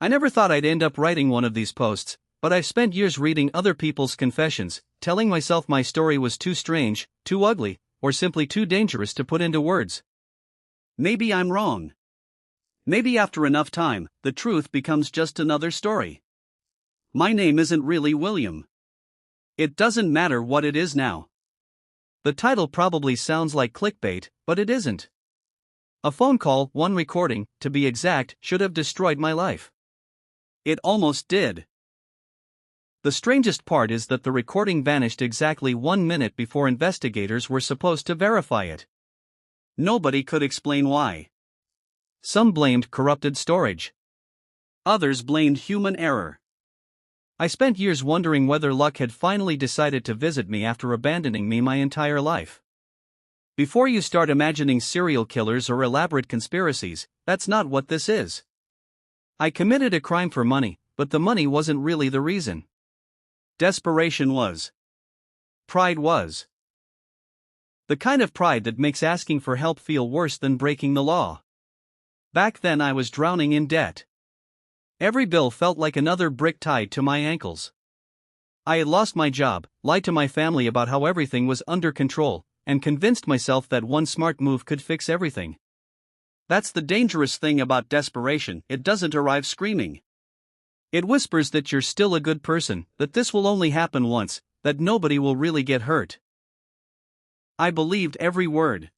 I never thought I'd end up writing one of these posts, but I've spent years reading other people's confessions, telling myself my story was too strange, too ugly, or simply too dangerous to put into words. Maybe I'm wrong. Maybe after enough time, the truth becomes just another story. My name isn't really William. It doesn't matter what it is now. The title probably sounds like clickbait, but it isn't. A phone call, one recording, to be exact, should have destroyed my life. It almost did. The strangest part is that the recording vanished exactly 1 minute before investigators were supposed to verify it. Nobody could explain why. Some blamed corrupted storage. Others blamed human error. I spent years wondering whether luck had finally decided to visit me after abandoning me my entire life. Before you start imagining serial killers or elaborate conspiracies, that's not what this is. I committed a crime for money, but the money wasn't really the reason. Desperation was. Pride was. The kind of pride that makes asking for help feel worse than breaking the law. Back then I was drowning in debt. Every bill felt like another brick tied to my ankles. I had lost my job, lied to my family about how everything was under control, and convinced myself that one smart move could fix everything. That's the dangerous thing about desperation, it doesn't arrive screaming. It whispers that you're still a good person, that this will only happen once, that nobody will really get hurt. I believed every word.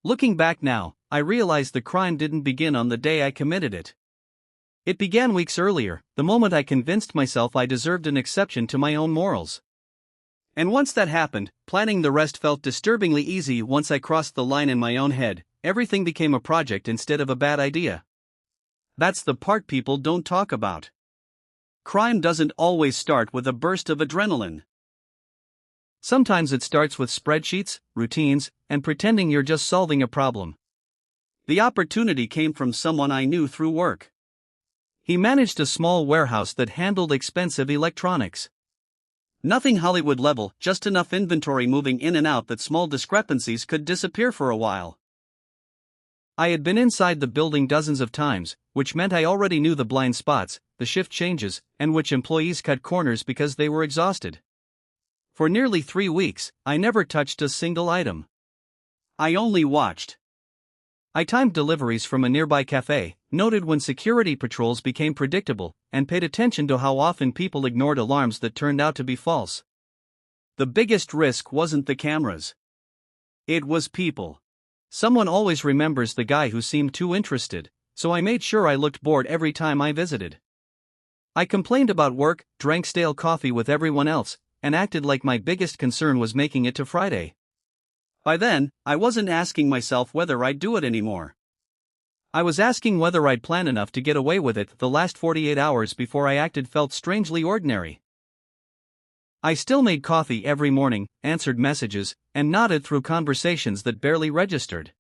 Looking back now, I realize the crime didn't begin on the day I committed it. It began weeks earlier, the moment I convinced myself I deserved an exception to my own morals. And once that happened, planning the rest felt disturbingly easy. Once I crossed the line in my own head, everything became a project instead of a bad idea. That's the part people don't talk about. Crime doesn't always start with a burst of adrenaline. Sometimes it starts with spreadsheets, routines, and pretending you're just solving a problem. The opportunity came from someone I knew through work. He managed a small warehouse that handled expensive electronics. Nothing Hollywood level, just enough inventory moving in and out that small discrepancies could disappear for a while. I had been inside the building dozens of times, which meant I already knew the blind spots, the shift changes, and which employees cut corners because they were exhausted. For nearly 3 weeks, I never touched a single item. I only watched. I timed deliveries from a nearby cafe, noted when security patrols became predictable, and paid attention to how often people ignored alarms that turned out to be false. The biggest risk wasn't the cameras. It was people. Someone always remembers the guy who seemed too interested, so I made sure I looked bored every time I visited. I complained about work, drank stale coffee with everyone else, and acted like my biggest concern was making it to Friday. By then, I wasn't asking myself whether I'd do it anymore. I was asking whether I'd plan enough to get away with it. The last 48 hours before I acted felt strangely ordinary. I still made coffee every morning, answered messages, and nodded through conversations that barely registered.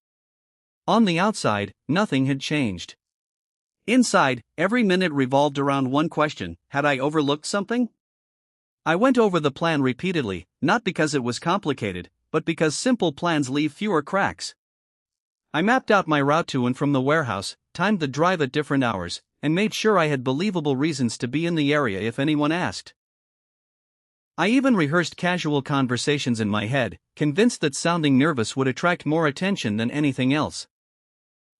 On the outside, nothing had changed. Inside, every minute revolved around one question: had I overlooked something? I went over the plan repeatedly, not because it was complicated, but because simple plans leave fewer cracks. I mapped out my route to and from the warehouse, timed the drive at different hours, and made sure I had believable reasons to be in the area if anyone asked. I even rehearsed casual conversations in my head, convinced that sounding nervous would attract more attention than anything else.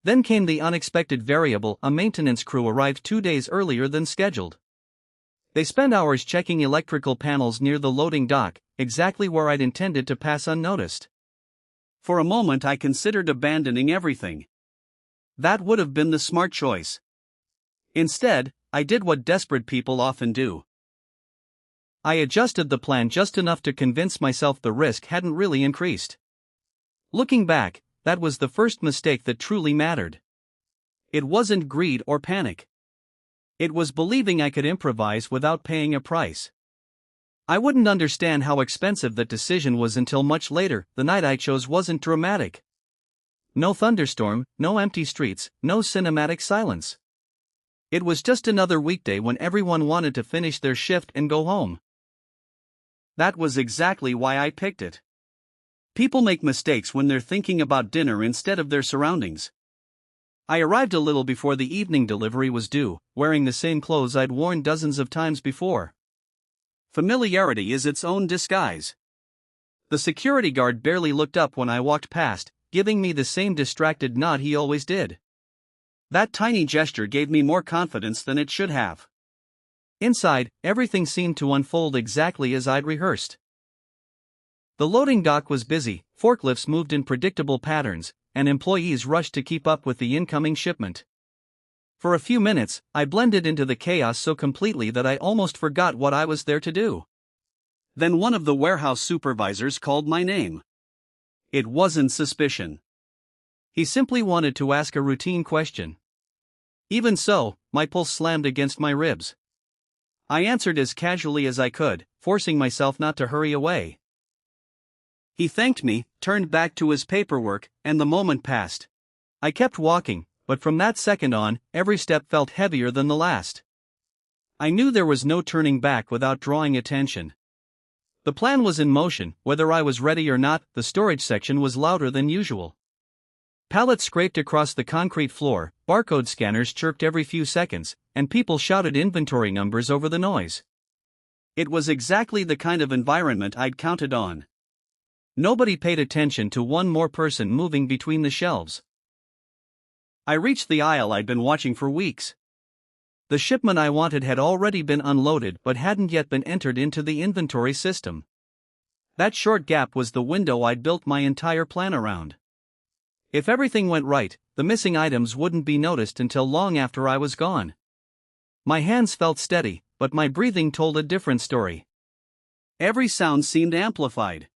Then came the unexpected variable: a maintenance crew arrived 2 days earlier than scheduled. They spent hours checking electrical panels near the loading dock, exactly where I'd intended to pass unnoticed. For a moment I considered abandoning everything. That would have been the smart choice. Instead, I did what desperate people often do. I adjusted the plan just enough to convince myself the risk hadn't really increased. Looking back, that was the first mistake that truly mattered. It wasn't greed or panic. It was believing I could improvise without paying a price. I wouldn't understand how expensive that decision was until much later. The night I chose wasn't dramatic. No thunderstorm, no empty streets, no cinematic silence. It was just another weekday when everyone wanted to finish their shift and go home. That was exactly why I picked it. People make mistakes when they're thinking about dinner instead of their surroundings. I arrived a little before the evening delivery was due, wearing the same clothes I'd worn dozens of times before. Familiarity is its own disguise. The security guard barely looked up when I walked past, giving me the same distracted nod he always did. That tiny gesture gave me more confidence than it should have. Inside, everything seemed to unfold exactly as I'd rehearsed. The loading dock was busy, forklifts moved in predictable patterns, and employees rushed to keep up with the incoming shipment. For a few minutes, I blended into the chaos so completely that I almost forgot what I was there to do. Then one of the warehouse supervisors called my name. It wasn't suspicion. He simply wanted to ask a routine question. Even so, my pulse slammed against my ribs. I answered as casually as I could, forcing myself not to hurry away. He thanked me, turned back to his paperwork, and the moment passed. I kept walking, but from that second on, every step felt heavier than the last. I knew there was no turning back without drawing attention. The plan was in motion, whether I was ready or not. The storage section was louder than usual. Pallets scraped across the concrete floor, barcode scanners chirped every few seconds, and people shouted inventory numbers over the noise. It was exactly the kind of environment I'd counted on. Nobody paid attention to one more person moving between the shelves. I reached the aisle I'd been watching for weeks. The shipment I wanted had already been unloaded but hadn't yet been entered into the inventory system. That short gap was the window I'd built my entire plan around. If everything went right, the missing items wouldn't be noticed until long after I was gone. My hands felt steady, but my breathing told a different story. Every sound seemed amplified.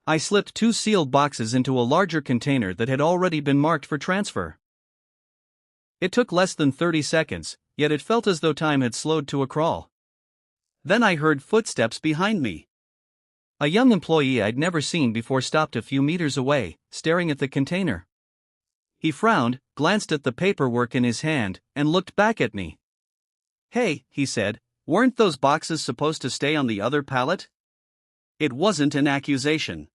I slipped 2 sealed boxes into a larger container that had already been marked for transfer. It took less than 30 seconds, yet it felt as though time had slowed to a crawl. Then I heard footsteps behind me. A young employee I'd never seen before stopped a few meters away, staring at the container. He frowned, glanced at the paperwork in his hand, and looked back at me. "Hey," he said, "weren't those boxes supposed to stay on the other pallet?" It wasn't an accusation.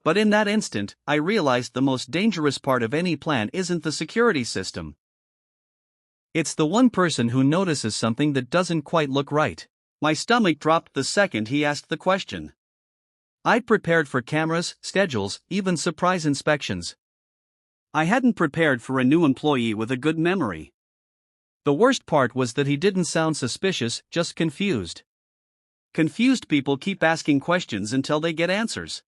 But in that instant, I realized the most dangerous part of any plan isn't the security system. It's the one person who notices something that doesn't quite look right. My stomach dropped the second he asked the question. I'd prepared for cameras, schedules, even surprise inspections. I hadn't prepared for a new employee with a good memory. The worst part was that he didn't sound suspicious, just confused. Confused people keep asking questions until they get answers.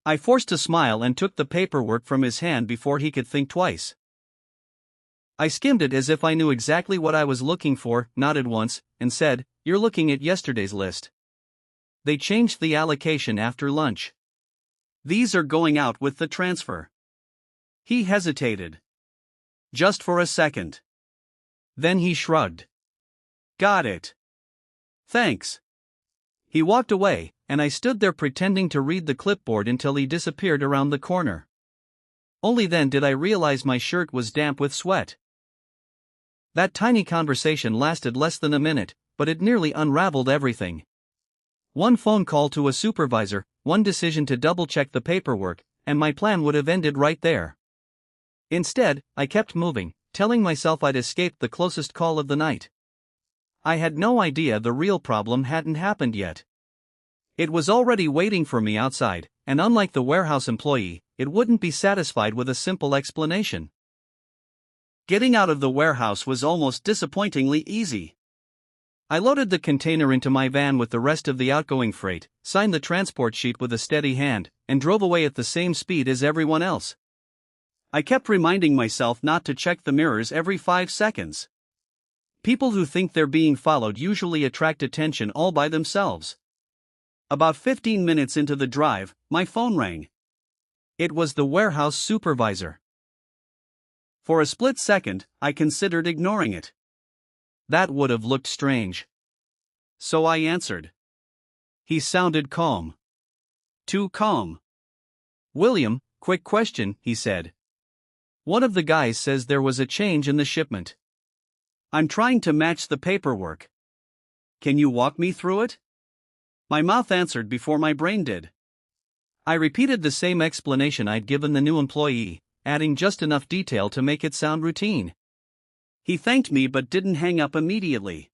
I forced a smile and took the paperwork from his hand before he could think twice. I skimmed it as if I knew exactly what I was looking for, nodded once, and said, "You're looking at yesterday's list. They changed the allocation after lunch. These are going out with the transfer." He hesitated. Just for a second. Then he shrugged. "Got it. Thanks." He walked away, and I stood there pretending to read the clipboard until he disappeared around the corner. Only then did I realize my shirt was damp with sweat. That tiny conversation lasted less than a minute, but it nearly unraveled everything. One phone call to a supervisor, one decision to double-check the paperwork, and my plan would have ended right there. Instead, I kept moving, telling myself I'd escaped the closest call of the night. I had no idea the real problem hadn't happened yet. It was already waiting for me outside, and unlike the warehouse employee, it wouldn't be satisfied with a simple explanation. Getting out of the warehouse was almost disappointingly easy. I loaded the container into my van with the rest of the outgoing freight, signed the transport sheet with a steady hand, and drove away at the same speed as everyone else. I kept reminding myself not to check the mirrors every 5 seconds. People who think they're being followed usually attract attention all by themselves. About 15 minutes into the drive, my phone rang. It was the warehouse supervisor. For a split second, I considered ignoring it. That would have looked strange. So I answered. He sounded calm. Too calm. "William, quick question," he said. "One of the guys says there was a change in the shipment. I'm trying to match the paperwork. Can you walk me through it?" My mouth answered before my brain did. I repeated the same explanation I'd given the new employee, adding just enough detail to make it sound routine. He thanked me but didn't hang up immediately.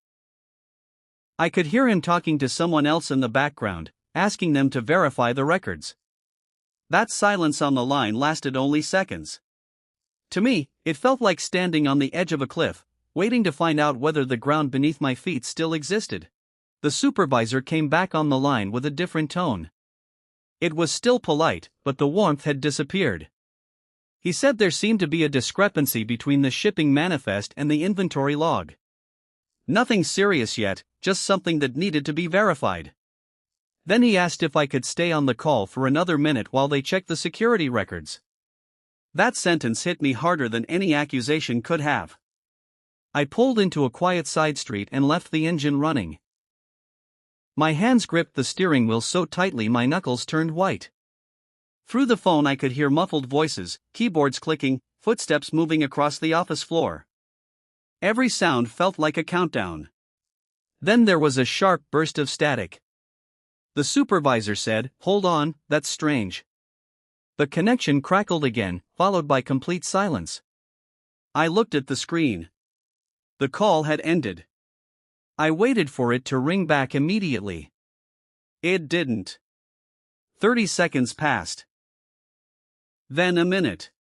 I could hear him talking to someone else in the background, asking them to verify the records. That silence on the line lasted only seconds. To me, it felt like standing on the edge of a cliff, waiting to find out whether the ground beneath my feet still existed. The supervisor came back on the line with a different tone. It was still polite, but the warmth had disappeared. He said there seemed to be a discrepancy between the shipping manifest and the inventory log. Nothing serious yet, just something that needed to be verified. Then he asked if I could stay on the call for another minute while they checked the security records. That sentence hit me harder than any accusation could have. I pulled into a quiet side street and left the engine running. My hands gripped the steering wheel so tightly my knuckles turned white. Through the phone I could hear muffled voices, keyboards clicking, footsteps moving across the office floor. Every sound felt like a countdown. Then there was a sharp burst of static. The supervisor said, "Hold on, that's strange." The connection crackled again, followed by complete silence. I looked at the screen. The call had ended. I waited for it to ring back immediately. It didn't. 30 seconds passed. Then a minute.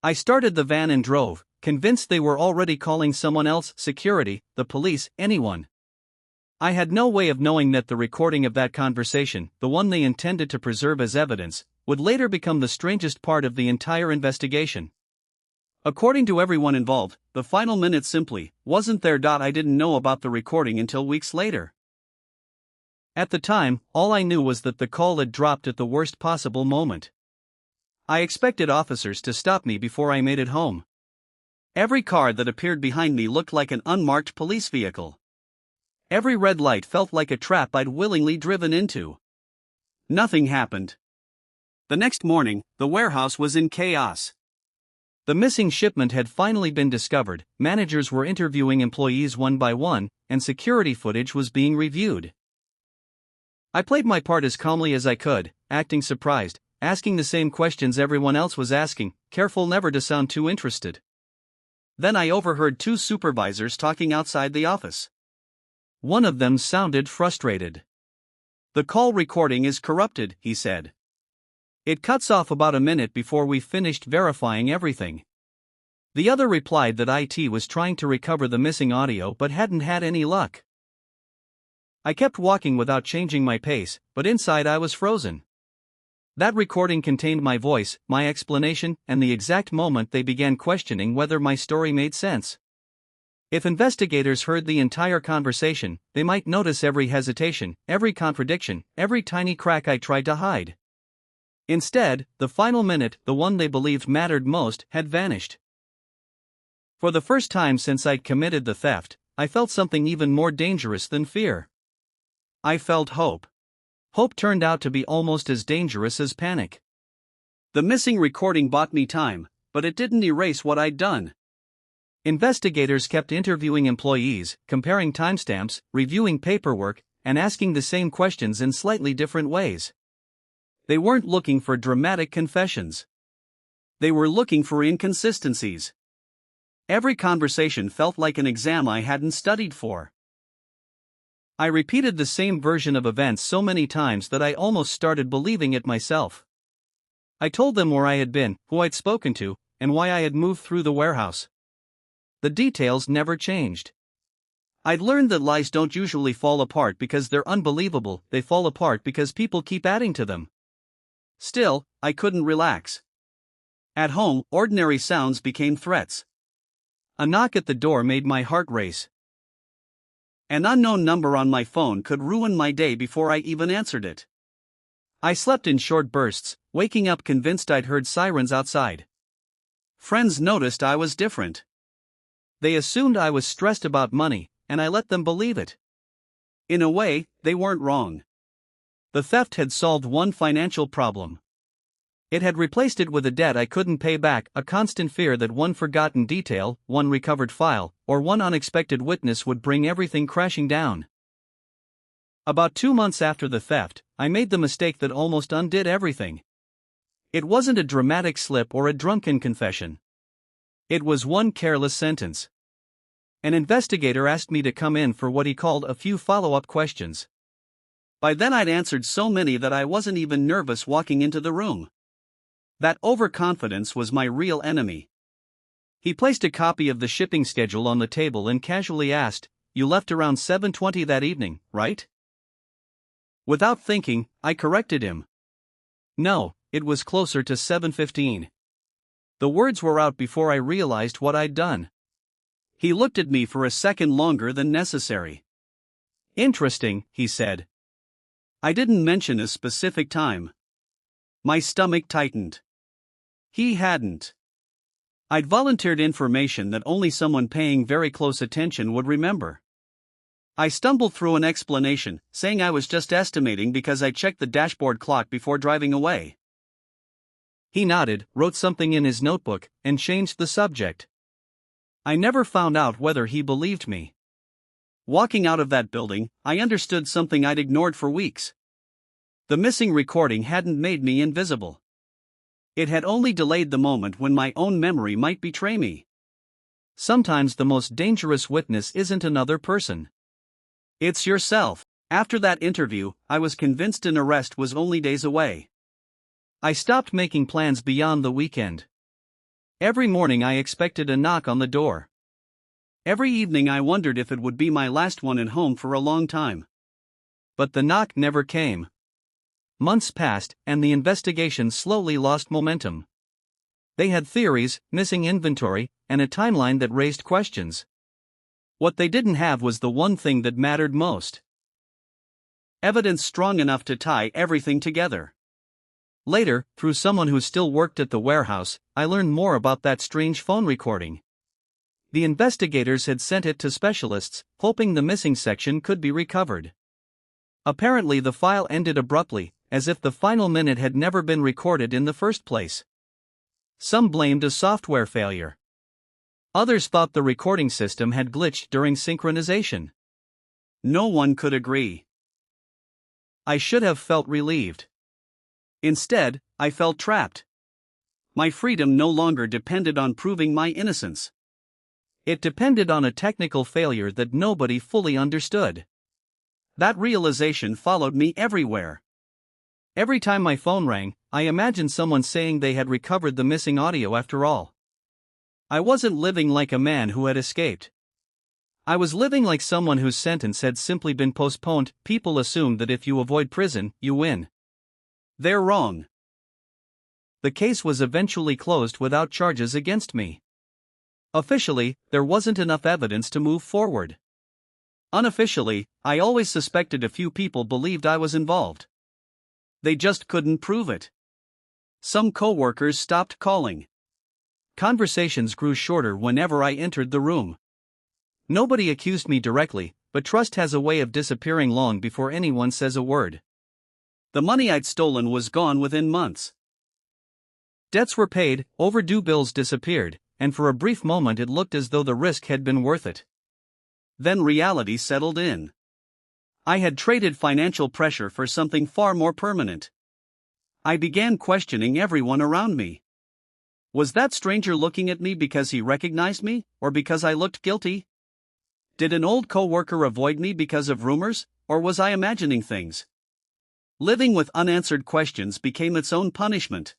I started the van and drove, convinced they were already calling someone else, security, the police, anyone. I had no way of knowing that the recording of that conversation, the one they intended to preserve as evidence, would later become the strangest part of the entire investigation. According to everyone involved, the final minute simply wasn't there. I didn't know about the recording until weeks later. At the time, all I knew was that the call had dropped at the worst possible moment. I expected officers to stop me before I made it home. Every car that appeared behind me looked like an unmarked police vehicle. Every red light felt like a trap I'd willingly driven into. Nothing happened. The next morning, the warehouse was in chaos. The missing shipment had finally been discovered, managers were interviewing employees one by one, and security footage was being reviewed. I played my part as calmly as I could, acting surprised, asking the same questions everyone else was asking, careful never to sound too interested. Then I overheard two supervisors talking outside the office. One of them sounded frustrated. "The call recording is corrupted," he said. "It cuts off about a minute before we finished verifying everything." The other replied that IT was trying to recover the missing audio but hadn't had any luck. I kept walking without changing my pace, but inside I was frozen. That recording contained my voice, my explanation, and the exact moment they began questioning whether my story made sense. If investigators heard the entire conversation, they might notice every hesitation, every contradiction, every tiny crack I tried to hide. Instead, the final minute, the one they believed mattered most, had vanished. For the first time since I'd committed the theft, I felt something even more dangerous than fear. I felt hope. Hope turned out to be almost as dangerous as panic. The missing recording bought me time, but it didn't erase what I'd done. Investigators kept interviewing employees, comparing timestamps, reviewing paperwork, and asking the same questions in slightly different ways. They weren't looking for dramatic confessions. They were looking for inconsistencies. Every conversation felt like an exam I hadn't studied for. I repeated the same version of events so many times that I almost started believing it myself. I told them where I had been, who I'd spoken to, and why I had moved through the warehouse. The details never changed. I'd learned that lies don't usually fall apart because they're unbelievable, they fall apart because people keep adding to them. Still, I couldn't relax. At home, ordinary sounds became threats. A knock at the door made my heart race. An unknown number on my phone could ruin my day before I even answered it. I slept in short bursts, waking up convinced I'd heard sirens outside. Friends noticed I was different. They assumed I was stressed about money, and I let them believe it. In a way, they weren't wrong. The theft had solved one financial problem. It had replaced it with a debt I couldn't pay back, a constant fear that one forgotten detail, one recovered file, or one unexpected witness would bring everything crashing down. About 2 months after the theft, I made the mistake that almost undid everything. It wasn't a dramatic slip or a drunken confession. It was one careless sentence. An investigator asked me to come in for what he called a few follow-up questions. By then I'd answered so many that I wasn't even nervous walking into the room. That overconfidence was my real enemy. He placed a copy of the shipping schedule on the table and casually asked, "You left around 7:20 that evening, right?" Without thinking, I corrected him. No, it was closer to 7:15. The words were out before I realized what I'd done. He looked at me for a second longer than necessary. "Interesting," he said. I didn't mention a specific time. My stomach tightened. He hadn't. I'd volunteered information that only someone paying very close attention would remember. I stumbled through an explanation, saying I was just estimating because I checked the dashboard clock before driving away. He nodded, wrote something in his notebook, and changed the subject. I never found out whether he believed me. Walking out of that building, I understood something I'd ignored for weeks. The missing recording hadn't made me invisible. It had only delayed the moment when my own memory might betray me. Sometimes the most dangerous witness isn't another person. It's yourself. After that interview, I was convinced an arrest was only days away. I stopped making plans beyond the weekend. Every morning I expected a knock on the door. Every evening I wondered if it would be my last one at home for a long time. But the knock never came. Months passed, and the investigation slowly lost momentum. They had theories, missing inventory, and a timeline that raised questions. What they didn't have was the one thing that mattered most: evidence strong enough to tie everything together. Later, through someone who still worked at the warehouse, I learned more about that strange phone recording. The investigators had sent it to specialists, hoping the missing section could be recovered. Apparently the file ended abruptly, as if the final minute had never been recorded in the first place. Some blamed a software failure. Others thought the recording system had glitched during synchronization. No one could agree. I should have felt relieved. Instead, I felt trapped. My freedom no longer depended on proving my innocence. It depended on a technical failure that nobody fully understood. That realization followed me everywhere. Every time my phone rang, I imagined someone saying they had recovered the missing audio after all. I wasn't living like a man who had escaped. I was living like someone whose sentence had simply been postponed. People assume that if you avoid prison, you win. They're wrong. The case was eventually closed without charges against me. Officially, there wasn't enough evidence to move forward. Unofficially, I always suspected a few people believed I was involved. They just couldn't prove it. Some coworkers stopped calling. Conversations grew shorter whenever I entered the room. Nobody accused me directly, but trust has a way of disappearing long before anyone says a word. The money I'd stolen was gone within months. Debts were paid, overdue bills disappeared, and for a brief moment it looked as though the risk had been worth it. Then reality settled in. I had traded financial pressure for something far more permanent. I began questioning everyone around me. Was that stranger looking at me because he recognized me, or because I looked guilty? Did an old coworker avoid me because of rumors, or was I imagining things? Living with unanswered questions became its own punishment.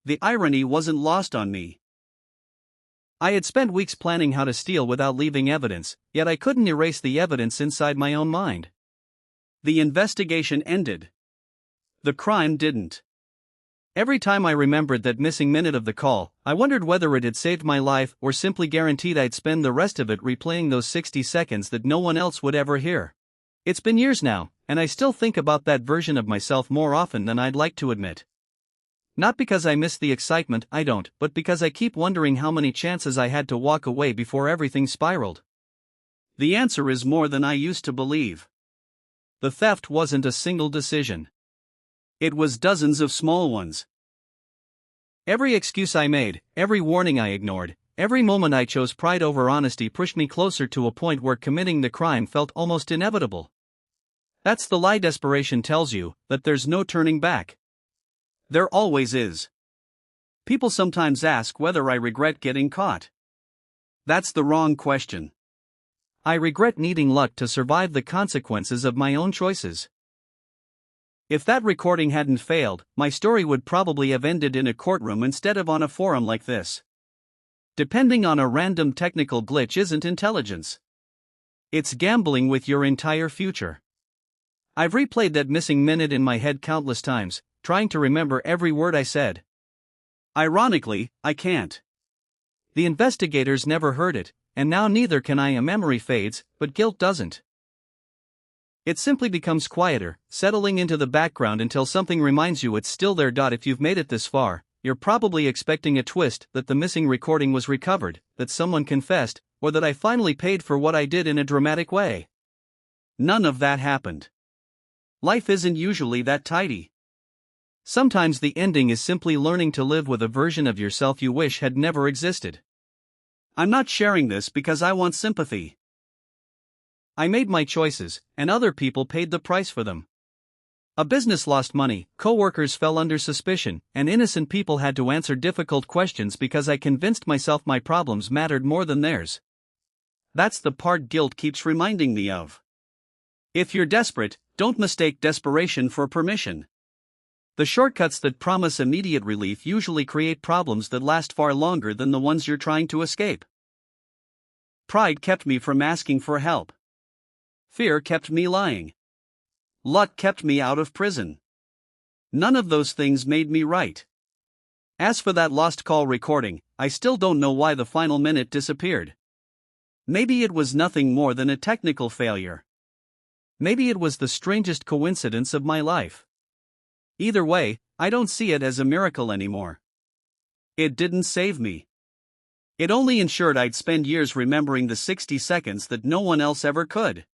The irony wasn't lost on me. I had spent weeks planning how to steal without leaving evidence, yet I couldn't erase the evidence inside my own mind. The investigation ended. The crime didn't. Every time I remembered that missing minute of the call, I wondered whether it had saved my life or simply guaranteed I'd spend the rest of it replaying those 60 seconds that no one else would ever hear. It's been years now, and I still think about that version of myself more often than I'd like to admit. Not because I miss the excitement, I don't, but because I keep wondering how many chances I had to walk away before everything spiraled. The answer is more than I used to believe. The theft wasn't a single decision. It was dozens of small ones. Every excuse I made, every warning I ignored, every moment I chose pride over honesty pushed me closer to a point where committing the crime felt almost inevitable. That's the lie desperation tells you, that there's no turning back. There always is. People sometimes ask whether I regret getting caught. That's the wrong question. I regret needing luck to survive the consequences of my own choices. If that recording hadn't failed, my story would probably have ended in a courtroom instead of on a forum like this. Depending on a random technical glitch isn't intelligence. It's gambling with your entire future. I've replayed that missing minute in my head countless times, trying to remember every word I said. Ironically, I can't. The investigators never heard it, and now neither can I. A memory fades, but guilt doesn't. It simply becomes quieter, settling into the background until something reminds you it's still there. If you've made it this far, you're probably expecting a twist, that the missing recording was recovered, that someone confessed, or that I finally paid for what I did in a dramatic way. None of that happened. Life isn't usually that tidy. Sometimes the ending is simply learning to live with a version of yourself you wish had never existed. I'm not sharing this because I want sympathy. I made my choices, and other people paid the price for them. A business lost money, co-workers fell under suspicion, and innocent people had to answer difficult questions because I convinced myself my problems mattered more than theirs. That's the part guilt keeps reminding me of. If you're desperate, don't mistake desperation for permission. The shortcuts that promise immediate relief usually create problems that last far longer than the ones you're trying to escape. Pride kept me from asking for help. Fear kept me lying. Luck kept me out of prison. None of those things made me right. As for that lost call recording, I still don't know why the final minute disappeared. Maybe it was nothing more than a technical failure. Maybe it was the strangest coincidence of my life. Either way, I don't see it as a miracle anymore. It didn't save me. It only ensured I'd spend years remembering the 60 seconds that no one else ever could.